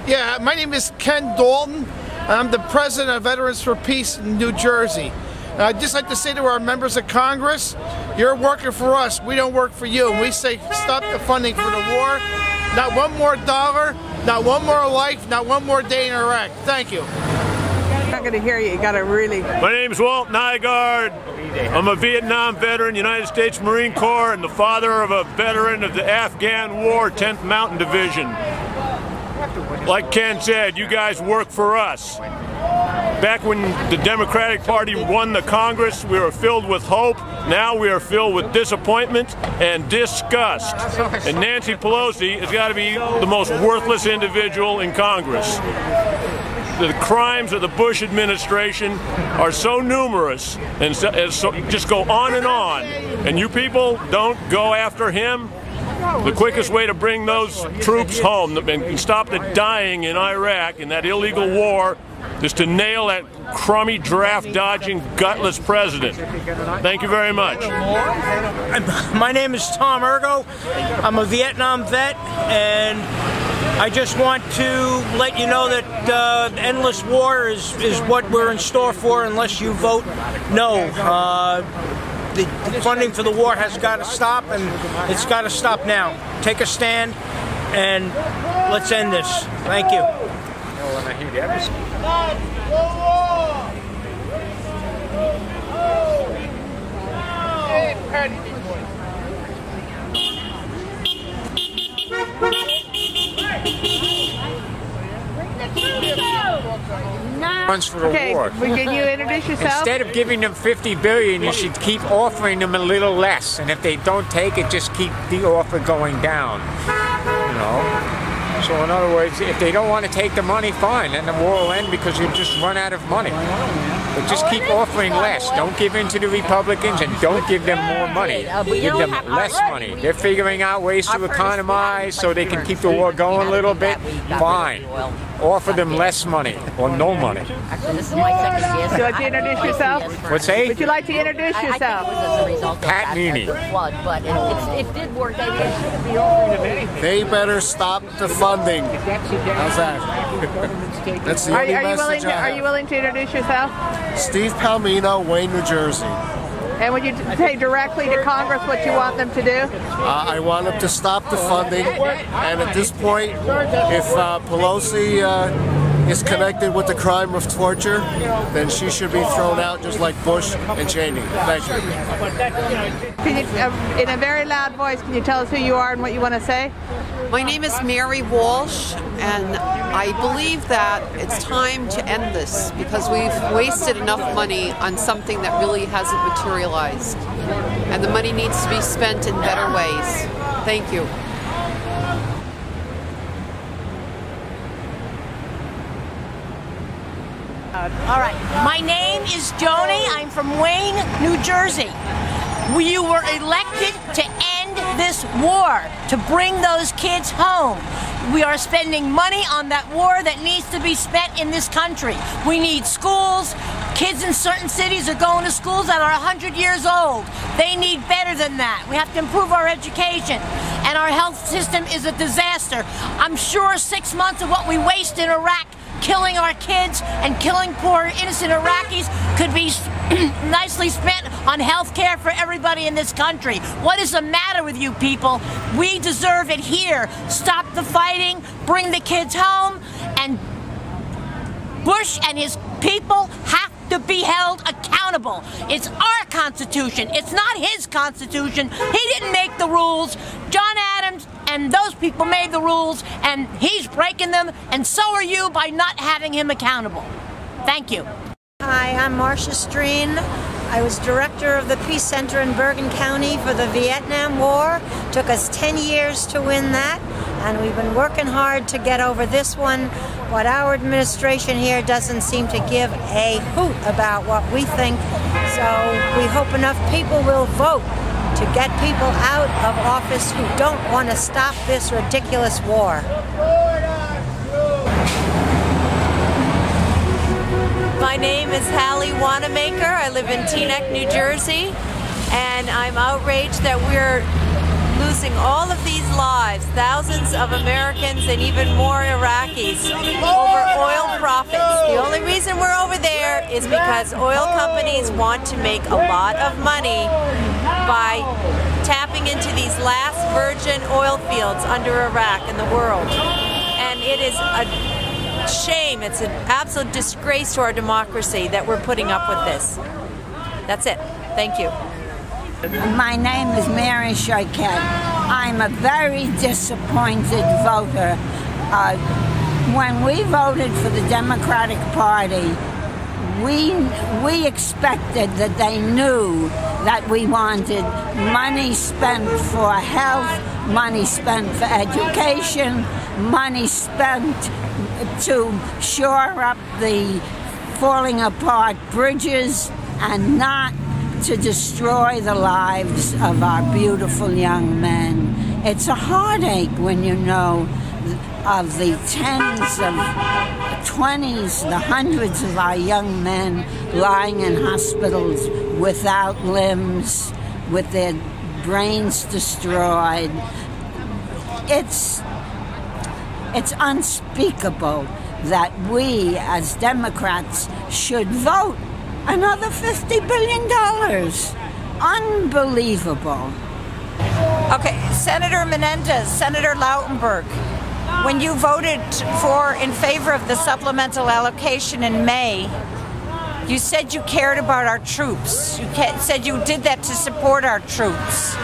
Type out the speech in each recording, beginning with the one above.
Yeah, my name is Ken Dalton. I'm the president of Veterans for Peace in New Jersey. And I'd just like to say to our members of Congress, you're working for us, we don't work for you. And we say stop the funding for the war. Not one more dollar, not one more life, not one more day in Iraq. Thank you. I'm not going to hear you. You got to really. My name's Walt Nygaard. I'm a Vietnam veteran, United States Marine Corps, and the father of a veteran of the Afghan War, 10th Mountain Division. Like Ken said, you guys work for us. Back when the Democratic Party won the Congress, we were filled with hope. Now we are filled with disappointment and disgust. And Nancy Pelosi has got to be the most worthless individual in Congress. The crimes of the Bush administration are so numerous and just go on, and you people don't go after him. The quickest way to bring those troops home and stop the dying in Iraq in that illegal war is to nail that crummy, draft-dodging, gutless president. Thank you very much. My name is Tom Ergo. I'm a Vietnam vet, and I just want to let you know that endless war is what we're in store for unless you vote no. The funding for the war has got to stop, and it's got to stop now. Take a stand, and let's end this. Thank you. For the war. Can you introduce yourself? Instead of giving them $50 billion, you should keep offering them a little less. And if they don't take it, just keep the offer going down. You know. So in other words, if they don't want to take the money, fine, then the war will end because you just run out of money. But just keep offering less. Don't give in to the Republicans and don't give them more money. Give them less money. They're figuring out ways to economize so they can keep the war going a little bit. Fine. Offer them less money or no money. Would you like to introduce yourself? What's that? Would you like to introduce yourself? Pat Meany. But it did work. They better stop the funding. How's that? That's the only message I have. Are you willing to introduce yourself? Steve Palmino, Wayne, New Jersey. And would you say directly to Congress what you want them to do? I want them to stop the funding, and at this point, if Pelosi is connected with the crime of torture, then she should be thrown out just like Bush and Cheney. Thank you. Can you, in a very loud voice, can you tell us who you are and what you want to say? My name is Mary Walsh, and I believe that it's time to end this because we've wasted enough money on something that really hasn't materialized. And the money needs to be spent in better ways. Thank you. All right. My name is Joni. I'm from Wayne, New Jersey. You were elected to end this war, to bring those kids home. We are spending money on that war that needs to be spent in this country. We need schools. Kids in certain cities are going to schools that are 100 years old. They need better than that. We have to improve our education. And our health system is a disaster. I'm sure 6 months of what we waste in Iraq killing our kids and killing poor innocent Iraqis could be nicely spent on health care for everybody in this country. What is the matter with you people? We deserve it here. Stop the fighting, bring the kids home, and Bush and his people have to be held accountable. It's our Constitution. It's not his Constitution. He didn't make the rules. John Adams and those people made the rules, and he's breaking them, and so are you by not having him accountable. Thank you. Hi, I'm Marcia Streen. I was director of the Peace Center in Bergen County for the Vietnam War. Took us 10 years to win that, and we've been working hard to get over this one. But our administration here doesn't seem to give a hoot about what we think, so we hope enough people will vote to get people out of office who don't want to stop this ridiculous war. My name is Hallie Wanamaker. I live in Teaneck, New Jersey, and I'm outraged that we're losing all of these lives, thousands of Americans and even more Iraqis, over oil profits. The only reason we're over there is because oil companies want to make a lot of money by tapping into these last virgin oil fields under Iraq and the world. And it is a shame, it's an absolute disgrace to our democracy that we're putting up with this. That's it. Thank you. My name is Mary Choquette. I'm a very disappointed voter. When we voted for the Democratic Party, we expected that they knew that we wanted money spent for health, money spent for education, money spent to shore up the falling apart bridges, and not to destroy the lives of our beautiful young men. It's a heartache when you know of the tens of 20s, the hundreds of our young men lying in hospitals without limbs, with their brains destroyed. It's unspeakable that we as Democrats should vote another $50 billion. Unbelievable. Okay, Senator Menendez, Senator Lautenberg, when you voted in favor of the supplemental allocation in May, you said you cared about our troops. You said you did that to support our troops,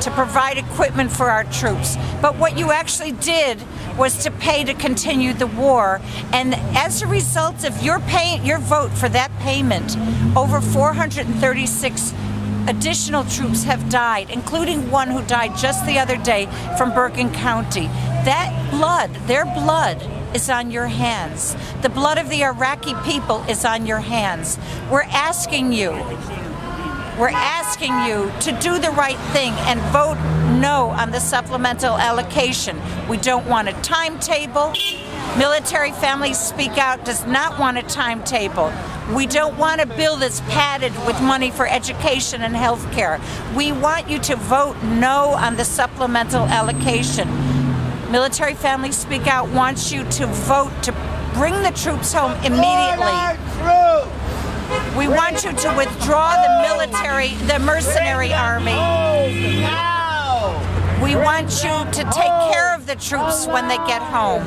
to provide equipment for our troops. But what you actually did was to pay to continue the war. And as a result of your vote for that payment, over 436 additional troops have died, including one who died just the other day from Bergen County. That blood, their blood, is on your hands. The blood of the Iraqi people is on your hands. We're asking you to do the right thing and vote no on the supplemental allocation. We don't want a timetable. Military Families Speak Out does not want a timetable. We don't want a bill that's padded with money for education and health care. We want you to vote no on the supplemental allocation. Military Families Speak Out wants you to vote to bring the troops home immediately. We want you to withdraw the mercenary army. We want you to take care of the troops when they get home.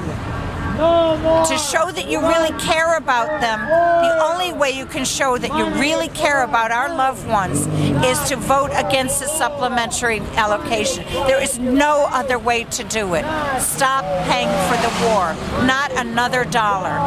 To show that you really care about them, the only way you can show that you really care about our loved ones is to vote against the supplementary allocation. There is no other way to do it. Stop paying for the war. Not another dollar.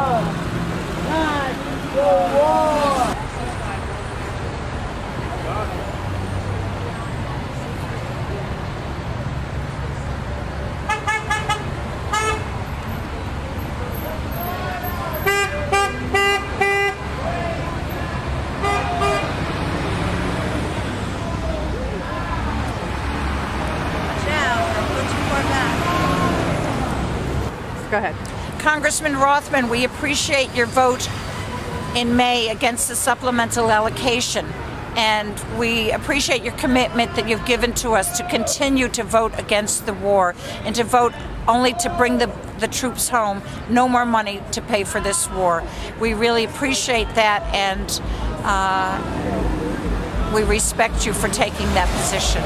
Go ahead. Congressman Rothman, we appreciate your vote in May against the supplemental allocation, and we appreciate your commitment that you've given to us to continue to vote against the war and to vote only to bring the troops home, no more money to pay for this war. We really appreciate that, and we respect you for taking that position.